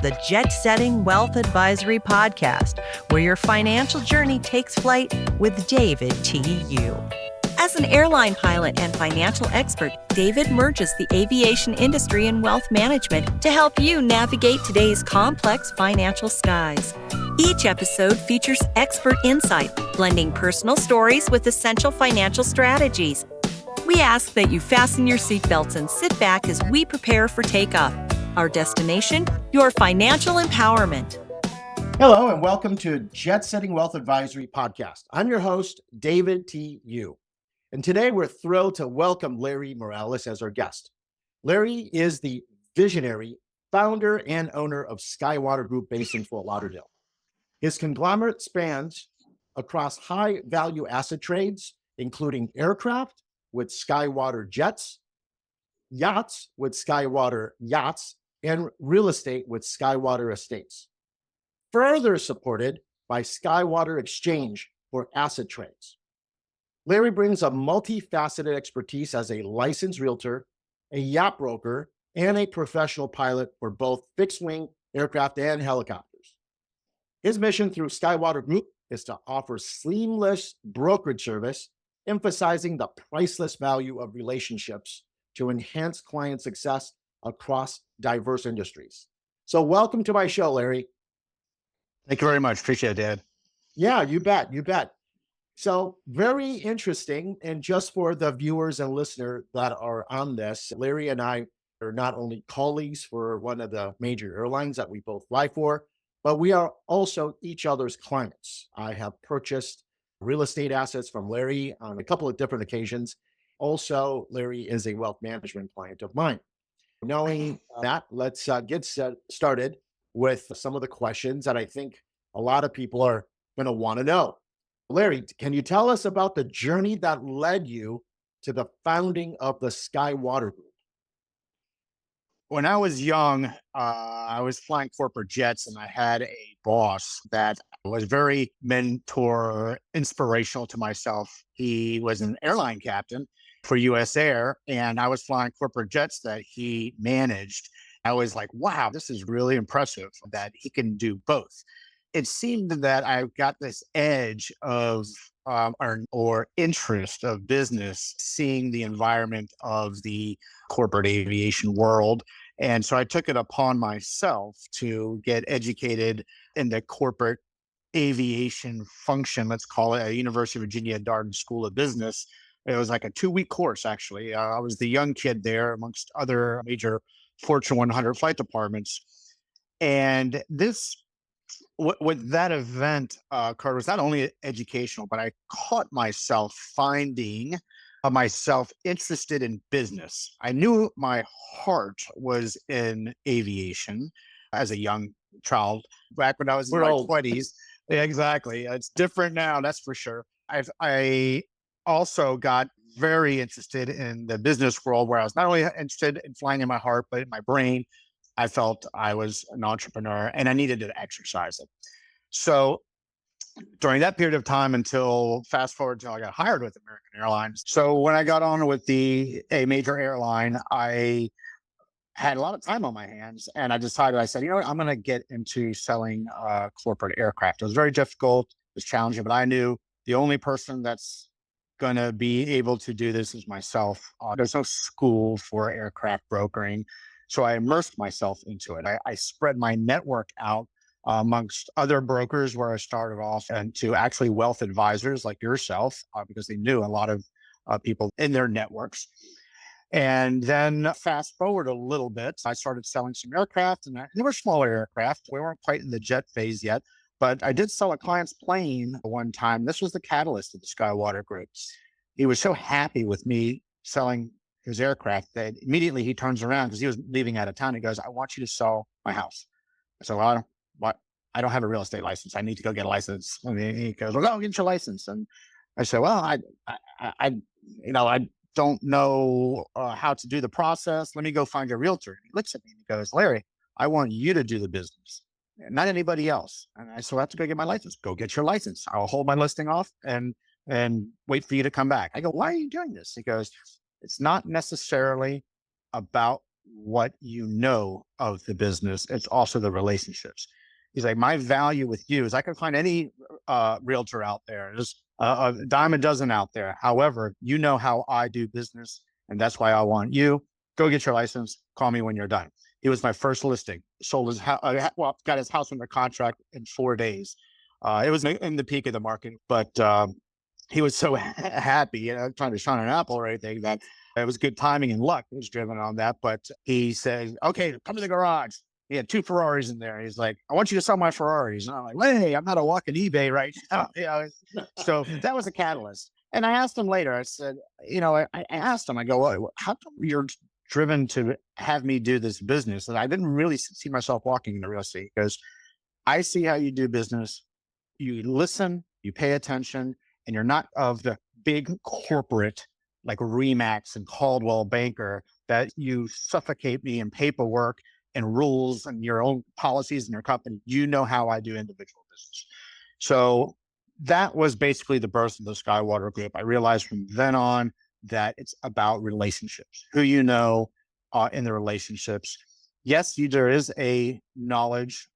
the Jet Setting Wealth Advisory Podcast, where your financial journey takes flight with David T.U. As an airline pilot and financial expert, David merges the aviation industry and wealth management to help you navigate today's complex financial skies. Each episode features expert insight, blending personal stories with essential financial strategies. We ask that you fasten your seatbelts and sit back as we prepare for takeoff. Our destination, your financial empowerment. Hello, and welcome to Jet Setting Wealth Advisory Podcast. I'm your host, David T.U. And today we're thrilled to welcome Larry Morales as our guest. Larry is the visionary founder and owner of Skywater Group based in Fort Lauderdale. His conglomerate spans across high-value asset trades, including aircraft with Skywater Jets, yachts with Skywater Yachts, and real estate with Skywater Estates. Further supported by Skywater Exchange for asset trades. Larry brings a multifaceted expertise as a licensed realtor, a yacht broker, and a professional pilot for both fixed-wing aircraft and helicopters. His mission through Skywater Group is to offer seamless brokerage service, emphasizing the priceless value of relationships to enhance client success across diverse industries. So welcome to my show, Larry. Thank you very much. Appreciate it, Dad. Yeah, you bet. So very interesting. And just for the viewers and listeners that are on this, Larry and I are not only colleagues for one of the major airlines that we both fly for, but we are also each other's clients. I have purchased real estate assets from Larry on a couple of different occasions. Also, Larry is a wealth management client of mine. Knowing that, let's get started with some of the questions that I think a lot of people are going to want to know. Larry, can you tell us about the journey that led you to the founding of the Skywater Group? When I was young, I was flying corporate jets, and I had a boss that was very mentor, inspirational to myself. He was an airline captain for US Air, and I was flying corporate jets that he managed. I was like, wow, this is really impressive that he can do both. It seemed that I got this edge of or interest of business, seeing the environment of the corporate aviation world. And so I took it upon myself to get educated in the corporate aviation function, let's call it, at University of Virginia Darden School of Business. It was like a 2-week course, actually. I was the young kid there amongst other major Fortune 100 flight departments. And what that event, Carter, was not only educational, but I caught myself finding myself interested in business. I knew my heart was in aviation as a young child, back when I was in my 20s. Yeah, exactly. It's different now, that's for sure. I also got very interested in the business world, where I was not only interested in flying in my heart, but in my brain. I felt I was an entrepreneur and I needed to exercise it. So during that period of time, until fast forward till I got hired with American Airlines. So when I got on with a major airline, I had a lot of time on my hands, and I said, you know what, I'm going to get into selling corporate aircraft. It was very difficult, it was challenging, but I knew the only person that's going to be able to do this is myself. There's no school for aircraft brokering. So I immersed myself into it. I spread my network out amongst other brokers, where I started off, and to actually wealth advisors like yourself, because they knew a lot of people in their networks. And then fast forward a little bit, I started selling some aircraft, and they were smaller aircraft. We weren't quite in the jet phase yet, but I did sell a client's plane one time. This was the catalyst of the Skywater Group. He was so happy with me selling his aircraft that immediately he turns around, because he was leaving out of town. He goes, I want you to sell my house. I said, well, I don't have a real estate license. I need to go get a license. And he goes, well, go get your license. And I said, well, I don't know how to do the process. Let me go find a realtor. And he looks at me and he goes, Larry, I want you to do the business, not anybody else. And I said, well, I have to go get my license. Go get your license. I'll hold my listing off and wait for you to come back. I go, why are you doing this? He goes, it's not necessarily about what you know of the business, it's also the relationships. He's like, my value with you is I can find any realtor out there. There's a dime a dozen out there. However, you know how I do business, and that's why I want you. Go get your license. Call me when you're done. He was my first listing. Sold his house. Got his house under contract in 4 days. It was in the peak of the market, but he was so happy, trying to shine an apple or anything, that it was good timing and luck was driven on that. But he said, okay, come to the garage. He had 2 Ferraris in there. He's like, I want you to sell my Ferraris. And I'm like, hey, I'm not a walking eBay right now. So that was a catalyst. And I asked him later, I said, I asked him, I go, well, how come you're driven to have me do this business? And I didn't really see myself walking into real estate, because I see how you do business. You listen, you pay attention, and you're not of the big corporate like Remax and Caldwell Banker that you suffocate me in paperwork and rules and your own policies in your company. You know how I do individual business. So that was basically the birth of the Skywater Group. I realized from then on that it's about relationships, who you know in the relationships. Yes, there is a knowledge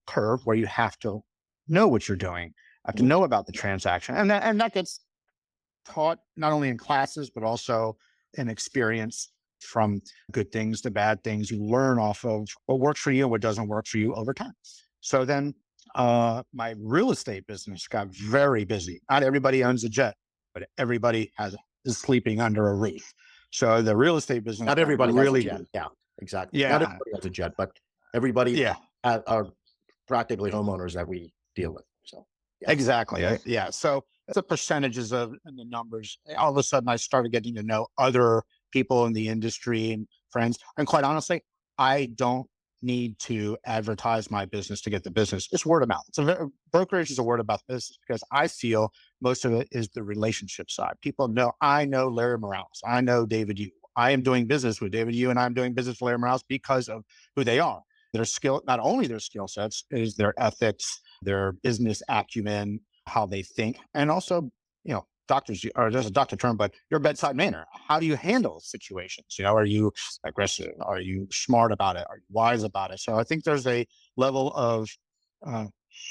curve where you have to know what you're doing, have to know about the transaction. And that gets taught not only in classes, but also in experience, from good things to bad things. You learn off of what works for you and what doesn't work for you over time. So then my real estate business got very busy. Not everybody owns a jet, but everybody is sleeping under a roof. So the real estate business, not everybody really has a jet. Yeah, exactly. Yeah. Not everybody has a jet, but everybody are practically homeowners that we deal with. So yeah. Exactly. Yeah. So it's the percentages and the numbers. All of a sudden I started getting to know other people in the industry and friends. And quite honestly, I don't need to advertise my business to get the business. It's word of mouth. Brokerage is a word of mouth business, because I feel most of it is the relationship side. People know, I know Larry Morales. I know David Yu. I am doing business with David Yu, and I'm doing business with Larry Morales because of who they are. Their skill, not only their skill sets, is their ethics, their business acumen, how they think, and also, doctors, or there's a doctor term, but your bedside manner. How do you handle situations? Are you aggressive? Are you smart about it? Are you wise about it? So I think there's a level of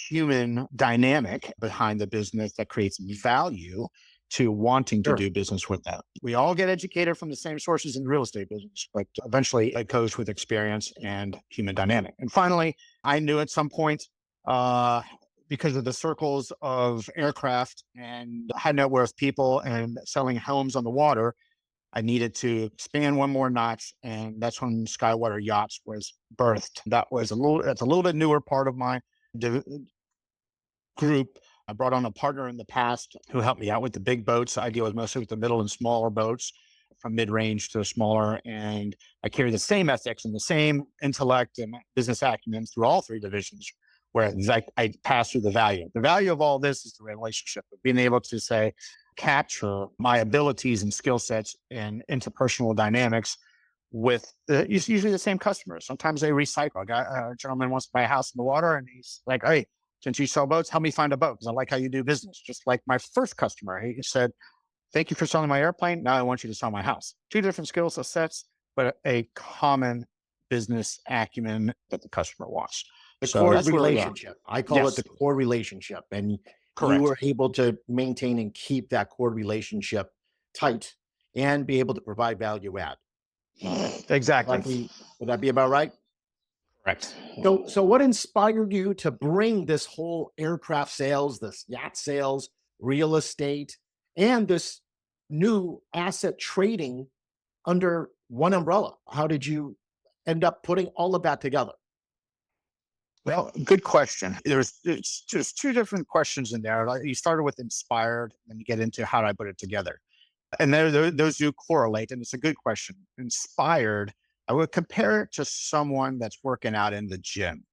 human dynamic behind the business that creates value to wanting to do business with them. We all get educated from the same sources in the real estate business, but eventually it goes with experience and human dynamic. And finally, I knew at some point, because of the circles of aircraft and high net worth people and selling homes on the water, I needed to expand one more notch. And that's when Skywater Yachts was birthed. That's a little bit newer part of my group. I brought on a partner in the past who helped me out with the big boats. I deal with mostly with the middle and smaller boats, from mid-range to smaller. And I carry the same ethics and the same intellect and business acumen through all 3 divisions, where I pass through the value. The value of all this is the relationship of being able to capture my abilities and skill sets and interpersonal dynamics with usually the same customers. Sometimes they recycle. A gentleman wants to buy a house in the water, and he's like, hey, since you sell boats, help me find a boat, because I like how you do business. Just like my first customer, he said, thank you for selling my airplane. Now I want you to sell my house. 2 different skill sets, but a common business acumen that the customer wants. The core relationship. I call it the core relationship. And you were able to maintain and keep that core relationship tight and be able to provide value add. Exactly. Would that be about right? Correct. So what inspired you to bring this whole aircraft sales, this yacht sales, real estate, and this new asset trading under one umbrella? How did you end up putting all of that together? Well, good question. There's just 2 different questions in there. You started with inspired, and you get into how do I put it together. And those do correlate, and it's a good question. Inspired, I would compare it to someone that's working out in the gym.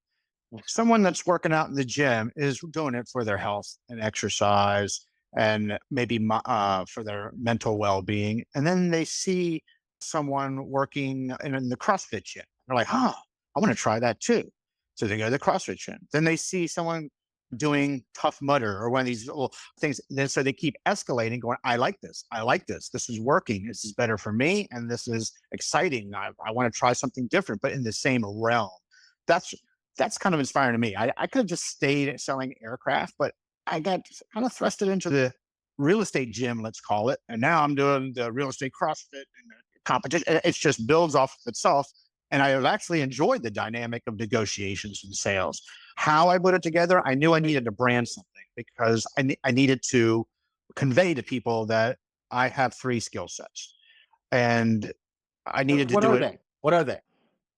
Someone that's working out in the gym is doing it for their health and exercise, and maybe for their mental well-being. And then they see someone working in the CrossFit gym. They're like, I want to try that too. So they go to the CrossFit gym. Then they see someone doing Tough Mudder or one of these little things. Then so they keep escalating, going, I like this. I like this. This is working. This is better for me. And this is exciting. I want to try something different, but in the same realm. That's that's kind of inspiring to me. I could have just stayed selling aircraft, but I got kind of thrusted into the real estate gym, let's call it. And now I'm doing the real estate CrossFit and the competition. It just builds off of itself. And I have actually enjoyed the dynamic of negotiations and sales. How I put it together, I knew I needed to brand something because I needed to convey to people that I have three skill sets. And I needed to What do are it. they? What are they?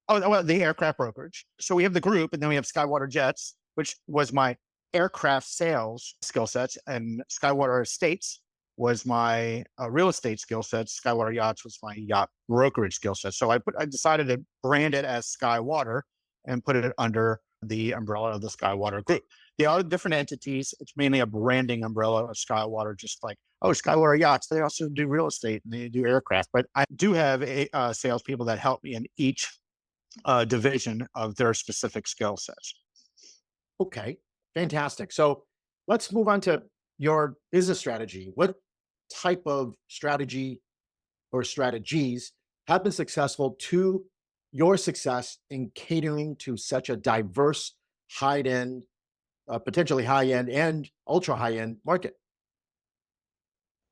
Oh, well, the aircraft brokerage. So we have the group, and then we have Skywater Jets, which was my aircraft sales skill sets, and Skywater Estates was my real estate skill sets. Skywater Yachts was my yacht brokerage skill set. So I decided to brand it as Skywater and put it under the umbrella of the Skywater group. The other different entities, it's mainly a branding umbrella of Skywater, just like, oh, Skywater Yachts. They also do real estate and they do aircraft. But I do have salespeople that help me in each division of their specific skill sets. Okay, fantastic. So let's move on to your business strategy. What type of strategy or strategies have been successful to your success in catering to such a diverse, high-end, potentially high-end and ultra high-end market?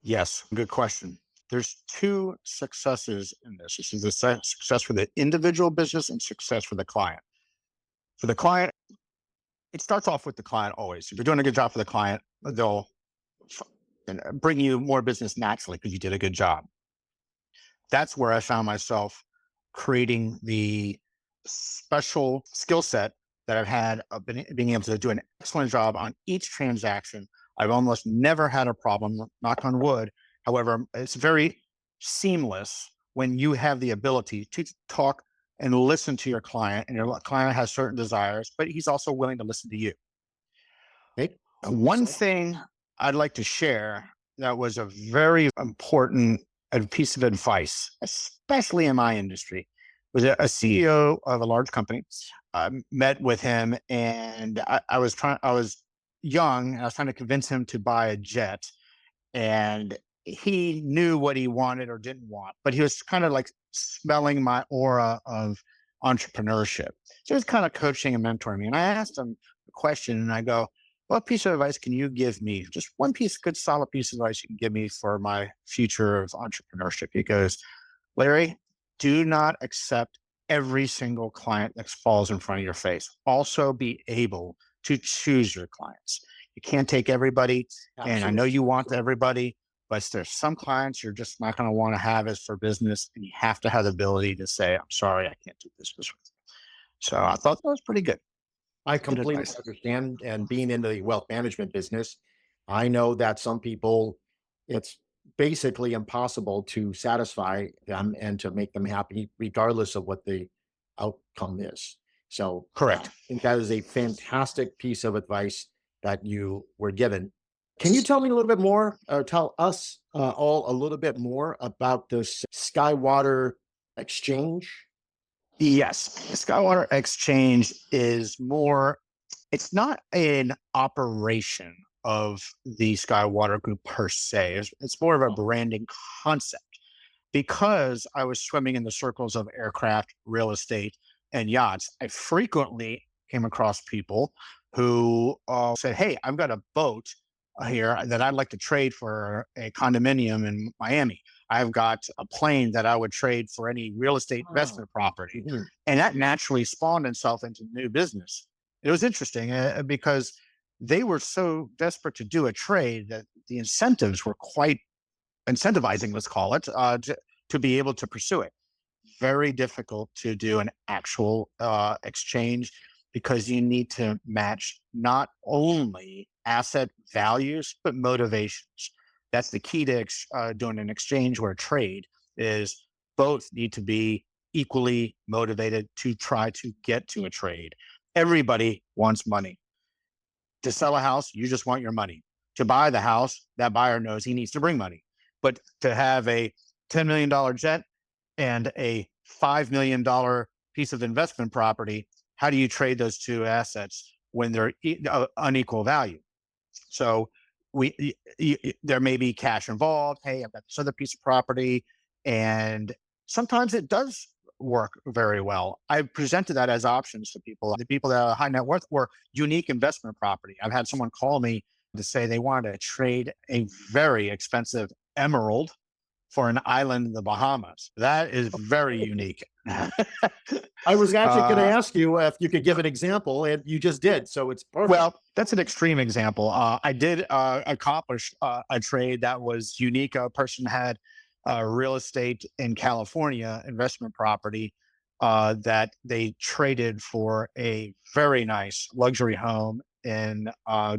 Yes, good question. There's two successes in this. This is a success for the individual business and success for the client. For the client, it starts off with the client always. If you're doing a good job for the client, they'll bring you more business naturally because you did a good job. That's where I found myself creating the special skill set that I've had of being able to do an excellent job on each transaction. I've almost never had a problem, knock on wood. However, it's very seamless when you have the ability to talk and listen to your client, and your client has certain desires, but he's also willing to listen to you. Okay. One thing I'd like to share that was a very important piece of advice, especially in my industry, was a CEO of a large company. I met with him, and I was young, and I was trying to convince him to buy a jet, and he knew what he wanted or didn't want, but he was kind of like smelling my aura of entrepreneurship. So he was kind of coaching and mentoring me. And I asked him a question, and I go, what piece of advice can you give me? Just one piece, good solid piece of advice you can give me for my future of entrepreneurship. He goes, Larry, do not accept every single client that falls in front of your face. Also be able to choose your clients. You can't take everybody. And I know you want everybody, but there's some clients you're just not going to want to have as for business. And you have to have the ability to say, I'm sorry, I can't do business with you. So I thought that was pretty good. I completely understand. And being in the wealth management business, I know that some people, it's basically impossible to satisfy them and to make them happy, regardless of what the outcome is. So, Correct. I think that is a fantastic piece of advice that you were given. Can you tell me a little bit more, or tell us all a little bit more about this Skywater Exchange? Yes. Skywater Exchange is more, it's not an operation of the Skywater Group per se. It's more of a branding concept because I was swimming in the circles of aircraft, real estate, and yachts. I frequently came across people who said, hey, I've got a boat here that I'd like to trade for a condominium in Miami. I've got a plane that I would trade for any real estate investment property. Mhm. And that naturally spawned itself into new business. It was interesting because they were so desperate to do a trade that the incentives were quite incentivizing, let's call it, to be able to pursue it. Very difficult to do an actual exchange because you need to match not only asset values, but motivations. That's the key to doing an exchange or a trade is both need to be equally motivated to try to get to a trade. Everybody wants money. To sell a house, you just want your money. To buy the house, that buyer knows he needs to bring money. But to have a $10 million jet and a $5 million piece of investment property, how do you trade those two assets? when they're unequal value. So there may be cash involved. Hey, I've got this other piece of property, and sometimes it does work very well. I presented that as options to people. The people that are high net worth or unique investment property. I've had someone call me to say they wanted to trade a very expensive emerald for an island in the Bahamas. That is very unique. I was actually going to ask you if you could give an example, and you just did. So it's perfect. Well, that's an extreme example. I did accomplish a trade that was unique. A person had real estate in California, investment property, that they traded for a very nice luxury home in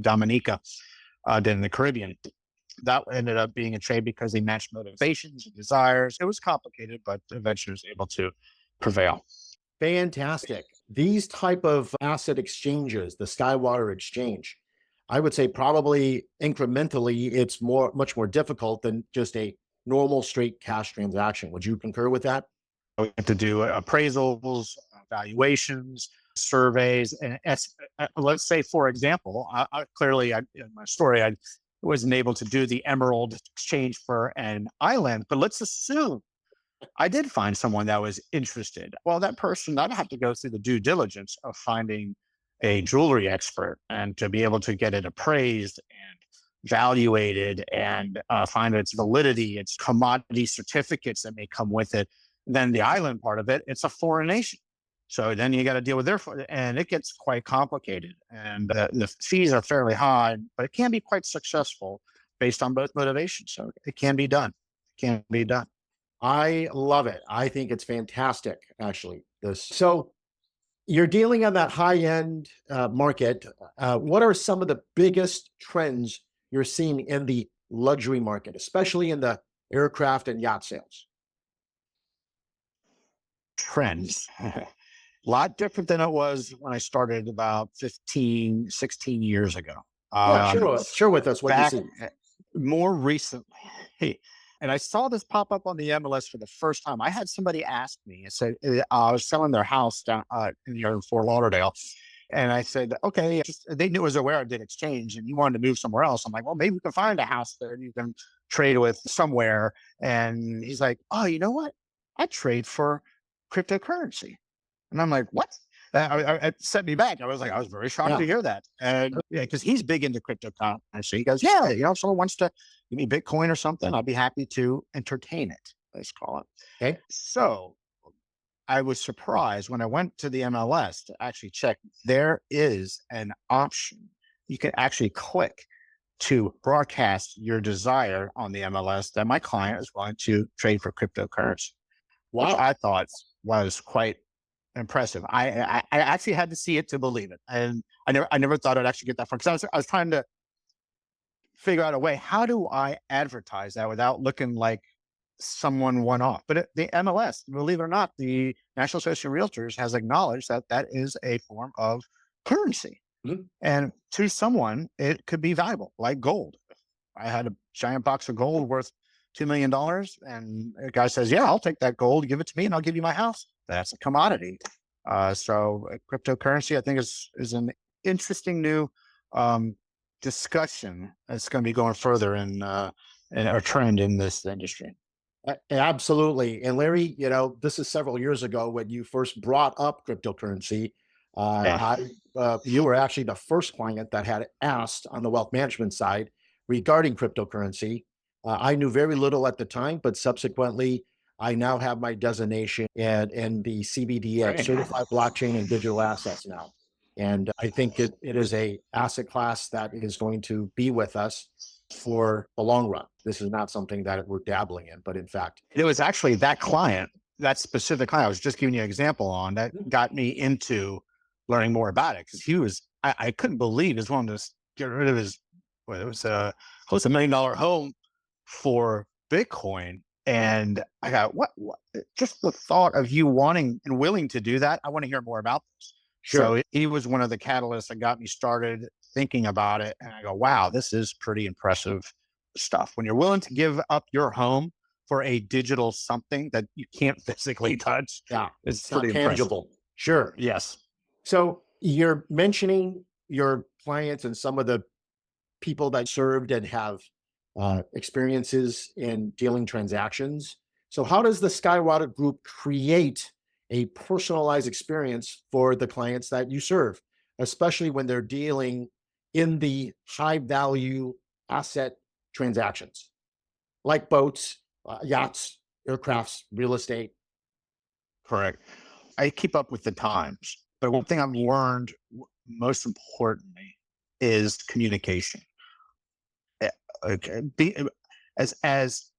Dominica, in the Caribbean. That ended up being a trade because they matched motivations and desires. It was complicated, but eventually was able to prevail. Fantastic. These type of asset exchanges, the Skywater Exchange, I would say probably incrementally, it's much more difficult than just a normal straight cash transaction. Would you concur with that? We have to do appraisals, valuations, surveys, and let's say, for example, in my story, I wasn't able to do the emerald exchange for an island, but let's assume I did find someone that was interested. Well, that person, I'd have to go through the due diligence of finding a jewelry expert and to be able to get it appraised and valuated and find its validity, its commodity certificates that may come with it. Then the island part of it, it's a foreign nation. So then you got to deal with and it gets quite complicated. And the fees are fairly high, but it can be quite successful based on both motivations. So it can be done. It can be done. I love it. I think it's fantastic, actually. So you're dealing on that high end market. What are some of the biggest trends you're seeing in the luxury market, especially in the aircraft and yacht sales? Trends. A lot different than it was when I started about 15, 16 years ago. Share with us what you see. More recently, and I saw this pop up on the MLS for the first time. I had somebody ask me, and said, I was selling their house down in Fort Lauderdale. And I said, okay, they knew I was aware I did exchange and you wanted to move somewhere else. I'm like, well, maybe we can find a house there you can trade with somewhere. And he's like, oh, you know what? I trade for cryptocurrency. And I'm like, what? It set me back. I was very shocked to hear that. And because he's big into cryptocurrency. He goes, yeah, if someone wants to give me Bitcoin or something, I'll be happy to entertain it, let's call it. Okay. So I was surprised when I went to the MLS to actually check. There is an option. You can actually click to broadcast your desire on the MLS that my client is willing to trade for cryptocurrency. Wow. Which I thought was quite impressive. I actually had to see it to believe it. And I never thought I'd actually get that far, because I was trying to figure out a way, how do I advertise that without looking like someone one off? But the MLS, believe it or not, the National Association of Realtors has acknowledged that that is a form of currency. Mm-hmm. And to someone, it could be valuable, like gold. I had a giant box of gold worth $2 million. And a guy says, yeah, I'll take that gold, give it to me, and I'll give you my house. That's a commodity. So cryptocurrency, I think, is an interesting new discussion that's going to be going further in a trend in this industry. Absolutely. And Larry, this is several years ago when you first brought up cryptocurrency. You were actually the first client that had asked on the wealth management side regarding cryptocurrency. I knew very little at the time, but subsequently, I now have my designation in the CBDA, Certified Blockchain and Digital Assets now. And I think it is a asset class that is going to be with us for the long run. This is not something that we're dabbling in, but in fact, it was actually that client, that specific client I was just giving you an example on, that got me into learning more about it. Because I couldn't believe he was wanting to get rid of his, it was close to $1 million home for Bitcoin. And I got, what? Just the thought of you wanting and willing to do that, I want to hear more about this. Sure. So he was one of the catalysts that got me started thinking about it. And I go, wow, this is pretty impressive stuff. When you're willing to give up your home for a digital something that you can't physically touch, it's pretty tangible. Impressive. Sure. Yes. So you're mentioning your clients and some of the people that served and have experiences in dealing transactions. So, how does the Skywater Group create a personalized experience for the clients that you serve, especially when they're dealing in the high value asset transactions like boats, yachts, aircrafts, real estate? Correct. I keep up with the times, but one thing I've learned most importantly is communication. Eh, Okay, as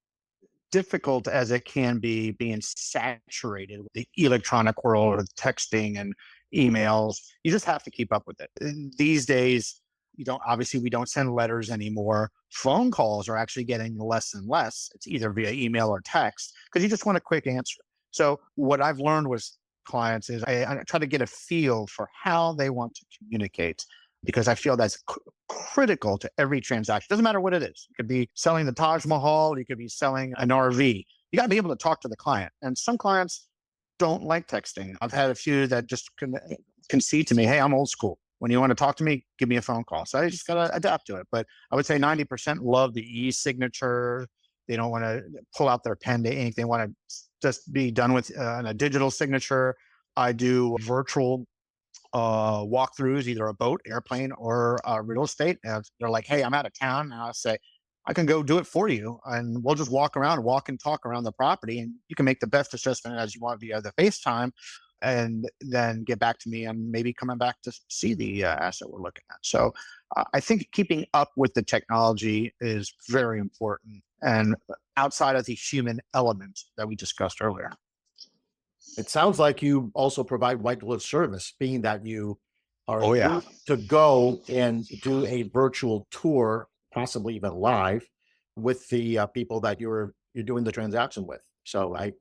difficult as it can be being saturated with the electronic world of texting and emails, you just have to keep up with it. And these days, you don't obviously we don't send letters anymore. Phone calls are actually getting less and less. It's either via email or text because you just want a quick answer. So what I've learned with clients is I try to get a feel for how they want to communicate because I feel that's critical to every transaction. Doesn't matter what it is. It could be selling the Taj Mahal. You could be selling an RV. You got to be able to talk to the client. And some clients don't like texting. I've had a few that just concede to me, "Hey, I'm old school. When you want to talk to me, give me a phone call." So I just got to adapt to it. But I would say 90% love the e-signature. They don't want to pull out their pen to ink. They want to just be done with a digital signature. I do virtual walkthroughs, either a boat, airplane, or real estate. And they're like, "Hey, I'm out of town." And I'll say, "I can go do it for you. And we'll just walk and talk around the property. And you can make the best assessment as you want via the FaceTime and then get back to me and maybe coming back to see the asset we're looking at." So I think keeping up with the technology is very important and outside of the human element that we discussed earlier. It sounds like you also provide white glove service, being that you are Oh, yeah. willing to go and do a virtual tour, possibly even live, with the people that you're doing the transaction with. So, I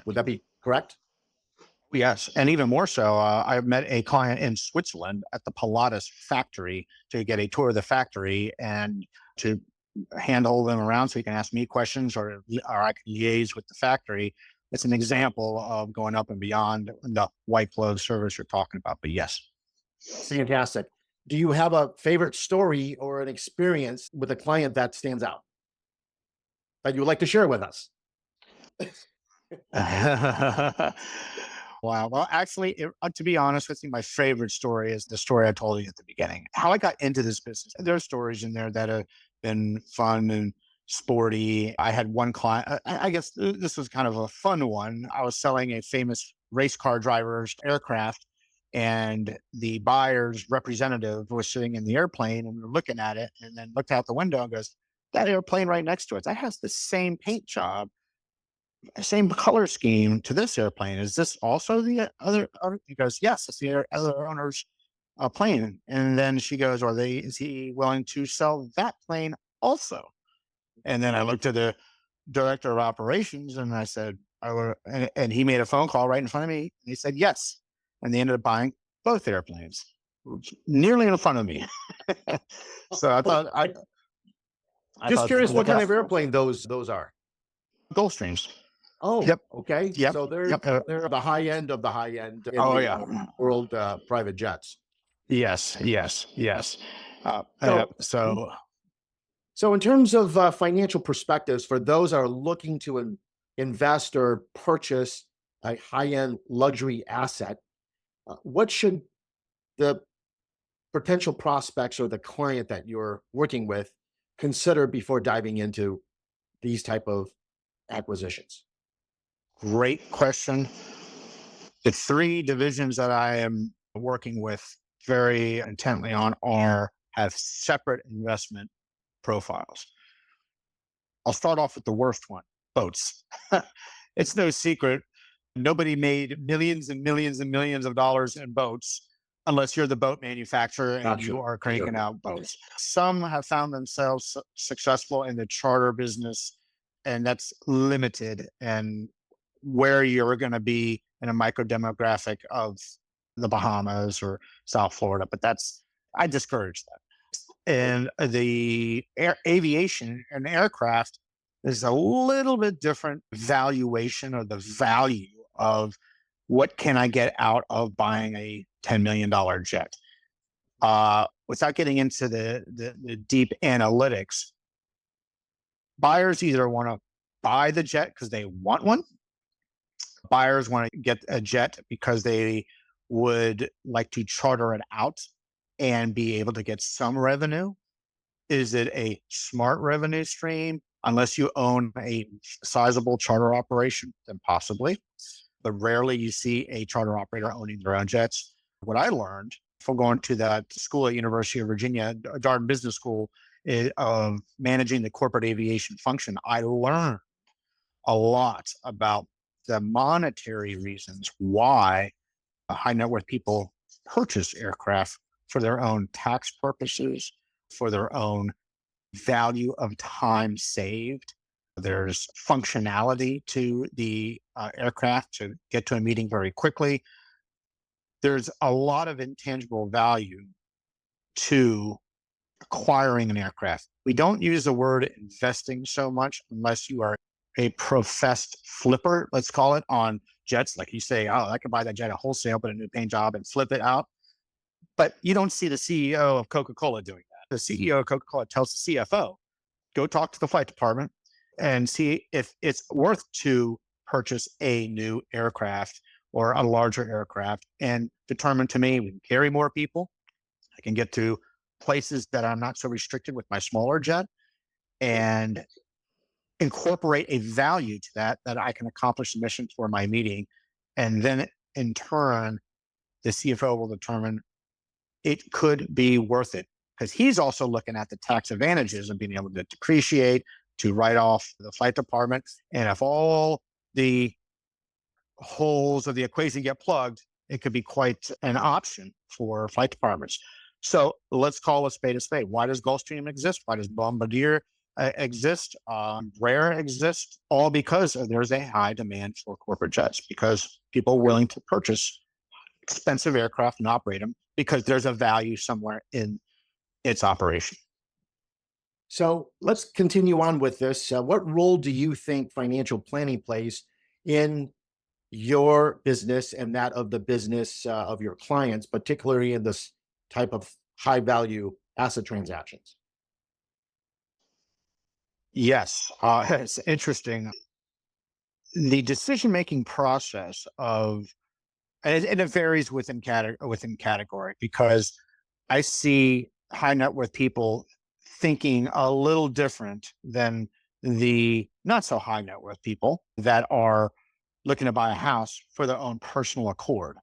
would that be correct? Yes, and even more so, I met a client in Switzerland at the Pilatus factory to get a tour of the factory and to handhold them around so he can ask me questions or I can liaise with the factory. It's an example of going up and beyond the white glove service you're talking about. But yes. Fantastic. Do you have a favorite story or an experience with a client that stands out that you would like to share with us? Wow. Well, actually, to be honest with you, my favorite story is the story I told you at the beginning. How I got into this business. There are stories in there that have been fun and sporty. I had one client. I guess this was kind of a fun one. I was selling a famous race car driver's aircraft, and the buyer's representative was sitting in the airplane, and we were looking at it, and then looked out the window and goes, "That airplane right next to it, that has the same paint job, same color scheme to this airplane. Is this also the other?" He goes, "Yes, it's the other owner's plane." And then she goes, Is he willing to sell that plane also?" And then I looked at the director of operations and I said, and he made a phone call right in front of me. And he said, "Yes." And they ended up buying both airplanes nearly in front of me. So I Just thought curious what kind of that's airplane those are. Gulfstreams. Oh, Yep. okay. Yep. So they're Yep. they're the high end of the high end in Oh, the yeah. world private jets. Yes, yes, yes. So, So so in terms of financial perspectives for those that are looking to invest or purchase a high end luxury asset, what should the potential prospects or the client that you're working with consider before diving into these type of acquisitions? great question. The three divisions that I am working with very intently on are have separate investment profiles. I'll start off with the worst one, boats. It's no secret. Nobody made millions and millions and millions of dollars in boats unless you're the boat manufacturer and Gotcha. you are Sure. cranking out boats. Some have found themselves successful in the charter business, and that's limited and where you're going to be in a micro demographic of the Bahamas or South Florida. But I discourage that. And the aviation and aircraft is a little bit different valuation or the value of what can I get out of buying a $10 million jet. Without getting into the deep analytics, buyers either want to buy the jet because they want one. Buyers want to get a jet because they would like to charter it out and be able to get some revenue. Is it a smart revenue stream? Unless you own a sizable charter operation, then possibly. But rarely you see a charter operator owning their own jets. What I learned from going to that school at University of Virginia, Darden Business School, of managing the corporate aviation function, I learned a lot about the monetary reasons why high net worth people purchase aircraft for their own tax purposes, for their own value of time saved. There's functionality to the aircraft to get to a meeting very quickly. There's a lot of intangible value to acquiring an aircraft. We don't use the word investing so much unless you are a professed flipper, let's call it, on jets. Like you say, oh, I can buy that jet at wholesale, put a new paint job and flip it out. But you don't see the CEO of Coca-Cola doing that. The CEO of Coca-Cola tells the CFO, go talk to the flight department and see if it's worth to purchase a new aircraft or a larger aircraft, and determine to me, we can carry more people. I can get to places that I'm not so restricted with my smaller jet, and incorporate a value to that I can accomplish the mission for my meeting. And then in turn, the CFO will determine it could be worth it, because he's also looking at the tax advantages of being able to depreciate, to write off the flight department. And if all the holes of the equation get plugged, it could be quite an option for flight departments. So let's call a spade a spade. Why does Gulfstream exist? Why does Bombardier exist? Rare exist? All because there's a high demand for corporate jets, because people are willing to purchase expensive aircraft and operate them because there's a value somewhere in its operation. So let's continue on with this. What role do you think financial planning plays in your business and that of the business of your clients, particularly in this type of high value asset transactions? Yes, it's interesting. The decision-making process of, and it varies within category, because I see high net worth people thinking a little different than the not so high net worth people that are looking to buy a house for their own personal accord.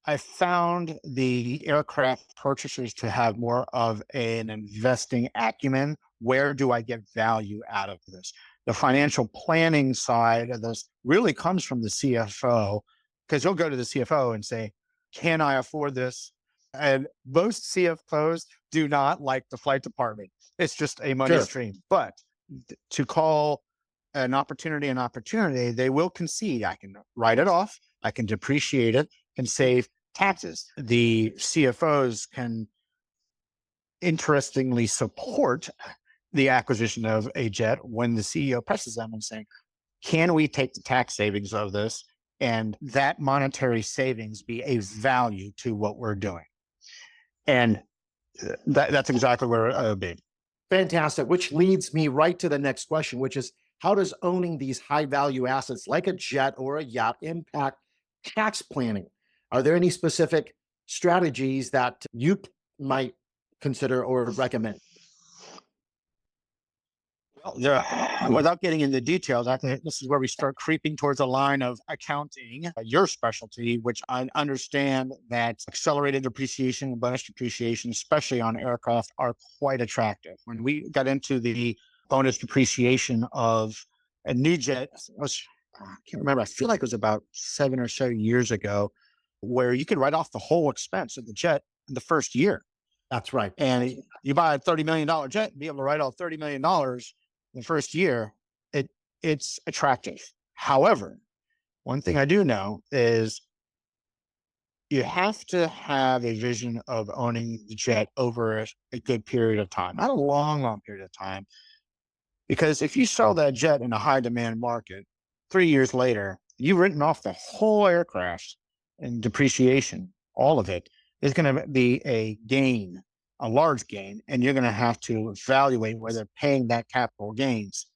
I found the aircraft purchasers to have more of an investing acumen. Where do I get value out of this? The financial planning side of this really comes from the CFO, because you'll go to the CFO and say, can I afford this? And most CFOs do not like the flight department. It's just a money stream. But to call an opportunity, they will concede. I can write it off, I can depreciate it and save taxes. The CFOs can interestingly support the acquisition of a jet when the CEO presses them and saying, can we take the tax savings of this and that monetary savings be a value to what we're doing? And that's exactly where it would be. Fantastic, which leads me right to the next question, which is, how does owning these high value assets like a jet or a yacht impact tax planning? Are there any specific strategies that you might consider or recommend? Well, without getting into details, I think this is where we start creeping towards a line of accounting, your specialty, which I understand that accelerated depreciation and bonus depreciation, especially on aircraft, are quite attractive. When we got into the bonus depreciation of a new jet, I can't remember, I feel like it was about 7 or so years ago, where you could write off the whole expense of the jet in the first year. That's right. And you buy a $30 million jet and be able to write off $30 million in the first year, it's attractive. However, one thing I do know is you have to have a vision of owning the jet over a good period of time, not a long period of time. Because if you sell that jet in a high demand market, 3 years later, you've written off the whole aircraft in depreciation, all of it. is going to be a gain, a large gain, and you're going to have to evaluate whether paying that capital gains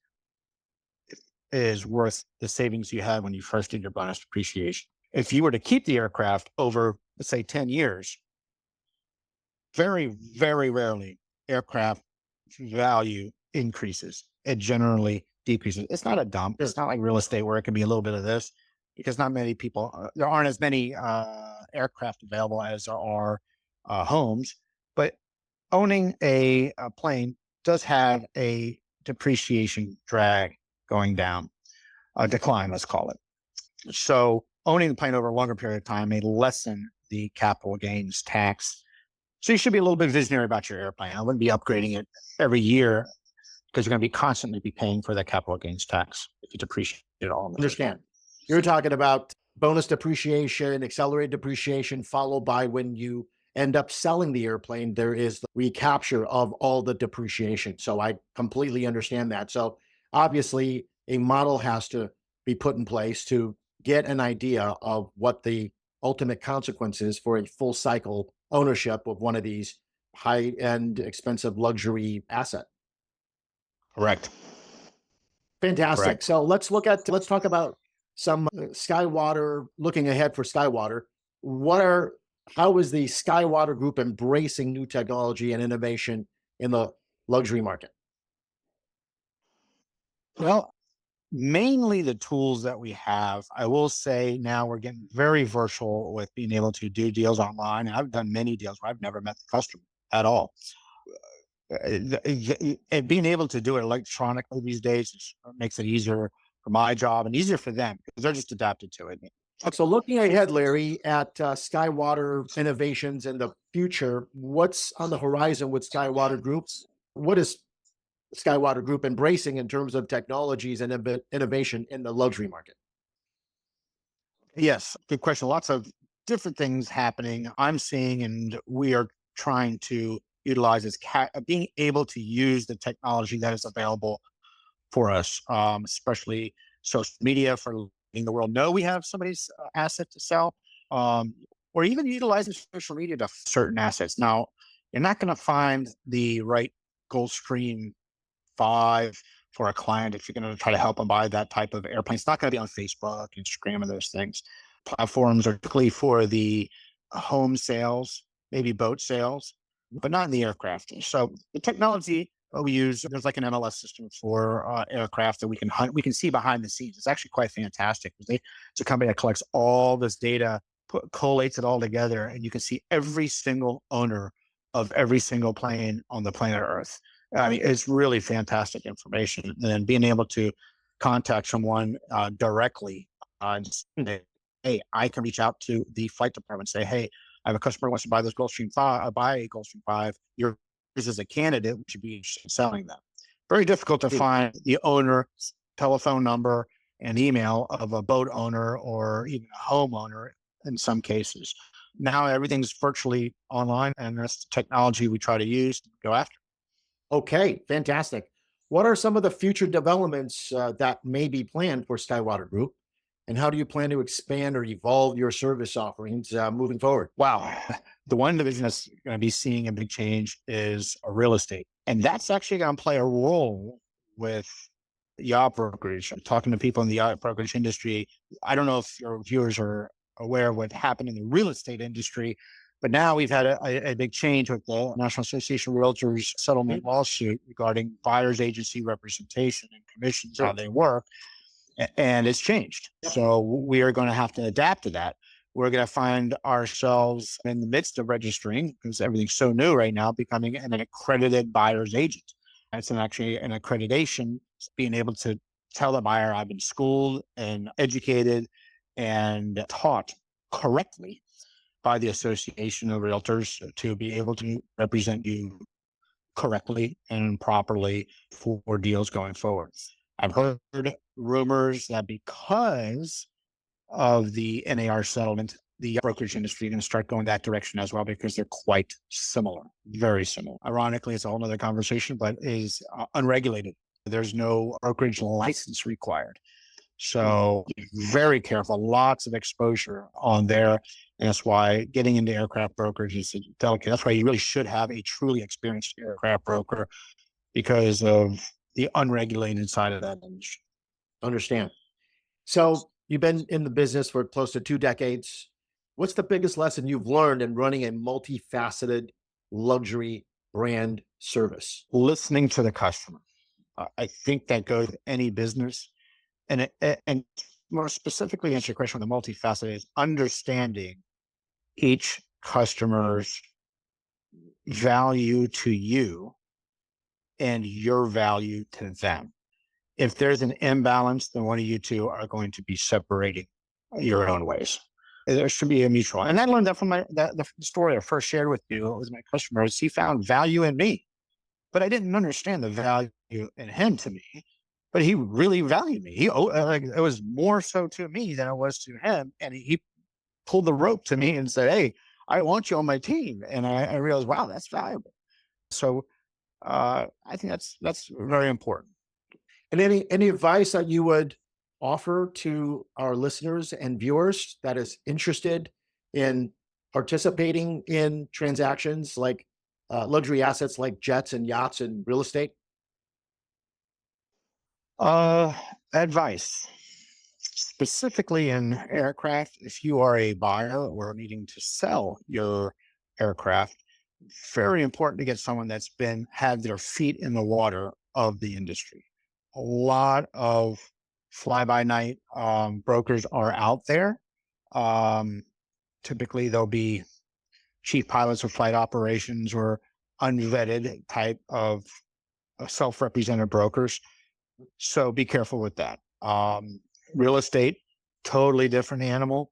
is worth the savings you had when you first did your bonus depreciation. If you were to keep the aircraft over, let's say, 10 years, very, very rarely aircraft value increases. It generally decreases. It's not a dump. It's not like real estate where it can be a little bit of this, because not many people, there aren't as many aircraft available as there are homes. But owning a plane does have a depreciation drag going down, a decline, let's call it. So owning the plane over a longer period of time may lessen the capital gains tax. So you should be a little bit visionary about your airplane. I wouldn't be upgrading it every year, because you're going to be constantly paying for that capital gains tax if you depreciate it all. Understand. You're talking about bonus depreciation, accelerated depreciation, followed by when you end up selling the airplane, there is the recapture of all the depreciation. So I completely understand that. So obviously, a model has to be put in place to get an idea of what the ultimate consequences for a full cycle ownership of one of these high-end, expensive luxury asset. Correct. Fantastic. Correct. So let's talk about some Skywater, looking ahead for Skywater. How is the Skywater Group embracing new technology and innovation in the luxury market? Well, mainly the tools that we have. I will say now we're getting very versatile with being able to do deals online. I've done many deals where I've never met the customer at all. And being able to do it electronically these days makes it easier for my job and easier for them, because they're just adapted to it. So looking ahead, Larry, at Skywater innovations in the future, what's on the horizon with Skywater Groups? What is Skywater Group embracing in terms of technologies and innovation in the luxury market? Yes, good question. Lots of different things happening I'm seeing, and we are trying to utilize is being able to use the technology that is available for us, especially social media, for letting the world know we have somebody's asset to sell, or even utilizing social media to certain assets. Now, you're not going to find the right Gulfstream 5 for a client if you're going to try to help them buy that type of airplane. It's not going to be on Facebook, Instagram, and those things. Platforms are typically for the home sales, maybe boat sales, but not in the aircraft. So the technology we use, there's like an MLS system for aircraft that we can hunt. We can see behind the scenes. It's actually quite fantastic. It's a company that collects all this data, collates it all together, and you can see every single owner of every single plane on the planet Earth. I mean, it's really fantastic information. And then being able to contact someone directly and say, hey, I can reach out to the flight department and say, hey, I have a customer who wants to buy this Gulfstream 5, buy a Gulfstream 5. Yours is a candidate, which should be interested in selling them. Very difficult to find the owner, telephone number, and email of a boat owner or even a homeowner in some cases. Now everything's virtually online, and that's the technology we try to use to go after. Okay, fantastic. What are some of the future developments that may be planned for Skywater Group? And how do you plan to expand or evolve your service offerings moving forward? Wow. The one division that's going to be seeing a big change is real estate. And that's actually going to play a role with yacht brokerage. I'm talking to people in the yacht brokerage industry. I don't know if your viewers are aware of what happened in the real estate industry, but now we've had a big change with the National Association of Realtors settlement lawsuit regarding buyer's agency representation and commissions, how they work. And it's changed. So we are going to have to adapt to that. We're going to find ourselves in the midst of registering, because everything's so new right now, becoming an accredited buyer's agent. It's actually an accreditation, being able to tell the buyer, I've been schooled and educated and taught correctly by the Association of Realtors to be able to represent you correctly and properly for deals going forward. I've heard rumors that because of the NAR settlement, the brokerage industry is going to start going that direction as well, because they're quite similar, very similar. Ironically, it's a whole other conversation, but is unregulated. There's no brokerage license required. So be very careful, lots of exposure on there. And that's why getting into aircraft brokerage is delicate. That's why you really should have a truly experienced aircraft broker because of the unregulated side of that industry. Understand. So you've been in the business for close to 2 decades. What's the biggest lesson you've learned in running a multifaceted luxury brand service? Listening to the customer. I think that goes with any business. And more specifically, answer your question with the multifaceted is understanding each customer's value to you and your value to them. If there's an imbalance, then one of you two are going to be separating your own ways. There should be a mutual. And I learned that from the story I first shared with you. It was my customer. He found value in me, but I didn't understand the value in him to me. But he really valued me. It was more so to me than it was to him. And he pulled the rope to me and said, "Hey, I want you on my team." And I realized, wow, that's valuable. So I think that's very important. And any advice that you would offer to our listeners and viewers that is interested in participating in transactions like luxury assets like jets and yachts and real estate? Advice, specifically in aircraft, if you are a buyer or needing to sell your aircraft, very important to get someone that's had their feet in the water of the industry. A lot of fly-by-night brokers are out there. Typically, they'll be chief pilots of flight operations or unvetted type of self-represented brokers. So be careful with that. Real estate, totally different animal.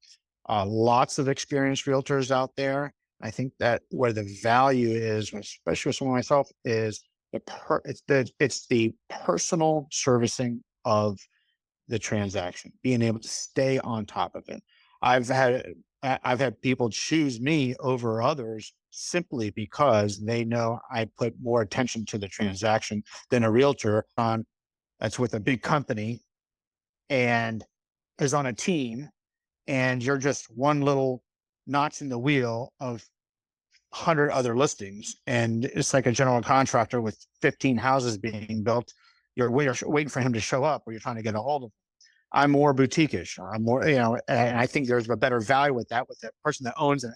Lots of experienced realtors out there. I think that where the value is, especially with someone like myself, is it's the personal servicing of the transaction, being able to stay on top of it. I've had people choose me over others simply because they know I put more attention to the transaction than a realtor that's with a big company and is on a team, and you're just one little notch in the wheel of 100 other listings. And it's like a general contractor with 15 houses being built. You're waiting for him to show up, or you're trying to get a hold of him. I'm more boutique-ish. I'm more, and I think there's a better value with that person that owns a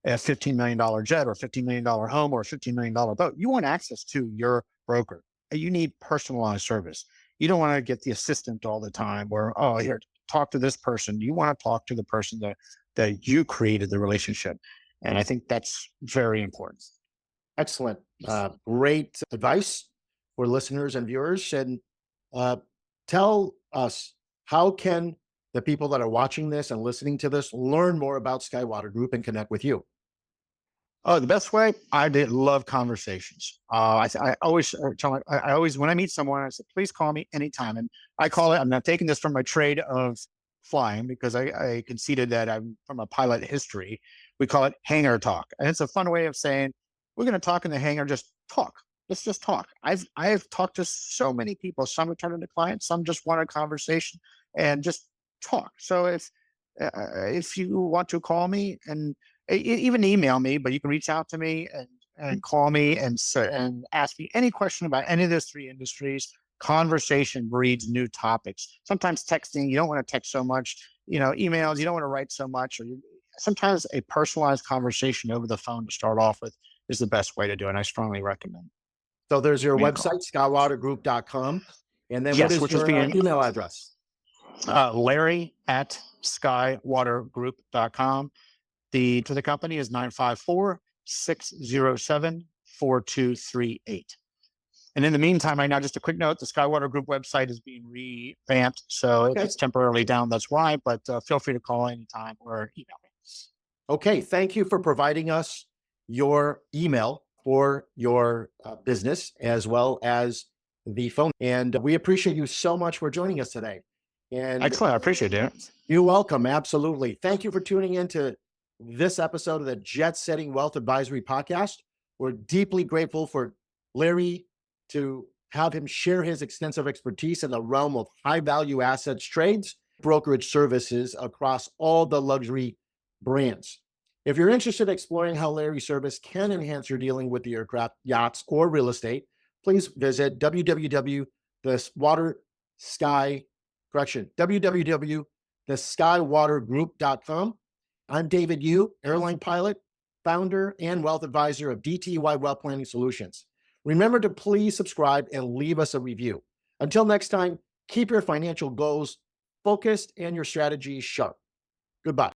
$15 million jet or $15 million home or a $15 million boat. You want access to your broker. You need personalized service. You don't want to get the assistant all the time where, oh, here, talk to this person. You want to talk to the person that you created the relationship. And I think that's very important. Excellent. Great advice for listeners and viewers. And tell us, how can the people that are watching this and listening to this learn more about Skywater Group and connect with you? Oh, the best way, I did love conversations. I always tell I always, when I meet someone, I say, please call me anytime. And I call it, I'm not taking this from my trade of flying because I conceded that I'm from a pilot history. We call it hangar talk. And it's a fun way of saying, we're going to talk in the hangar, just talk. Let's just talk. I've talked to so many people, some have turned into clients, some just want a conversation and just talk. So if you want to call me and even email me, but you can reach out to me and call me and ask me any question about any of those three industries. Conversation breeds new topics. Sometimes texting, you don't want to text so much, emails, you don't want to write so much, sometimes a personalized conversation over the phone to start off with is the best way to do it. And I strongly recommend. So there's your website, skywatergroup.com. And then Yes, what is your email address? Larry at skywatergroup.com. To the company is 954-607-4238. And in the meantime, right now, just a quick note, the Skywater Group website is being revamped. So if it's temporarily down, that's why, but feel free to call anytime or email me. Okay. Thank you for providing us your email for your business as well as the phone. And we appreciate you so much for joining us today. And excellent. I appreciate it. You're welcome. Absolutely. Thank you for tuning in to this episode of the Jet Setting Wealth Advisory Podcast. We're deeply grateful for Larry to have him share his extensive expertise in the realm of high value assets trades, brokerage services across all the luxury brands. If you're interested in exploring how Larry's service can enhance your dealing with the aircraft, yachts, or real estate, please visit www.theskywatergroup.com. I'm David Yu, airline pilot, founder, and wealth advisor of DTY Wealth Planning Solutions. Remember to please subscribe and leave us a review. Until next time, keep your financial goals focused and your strategies sharp. Goodbye.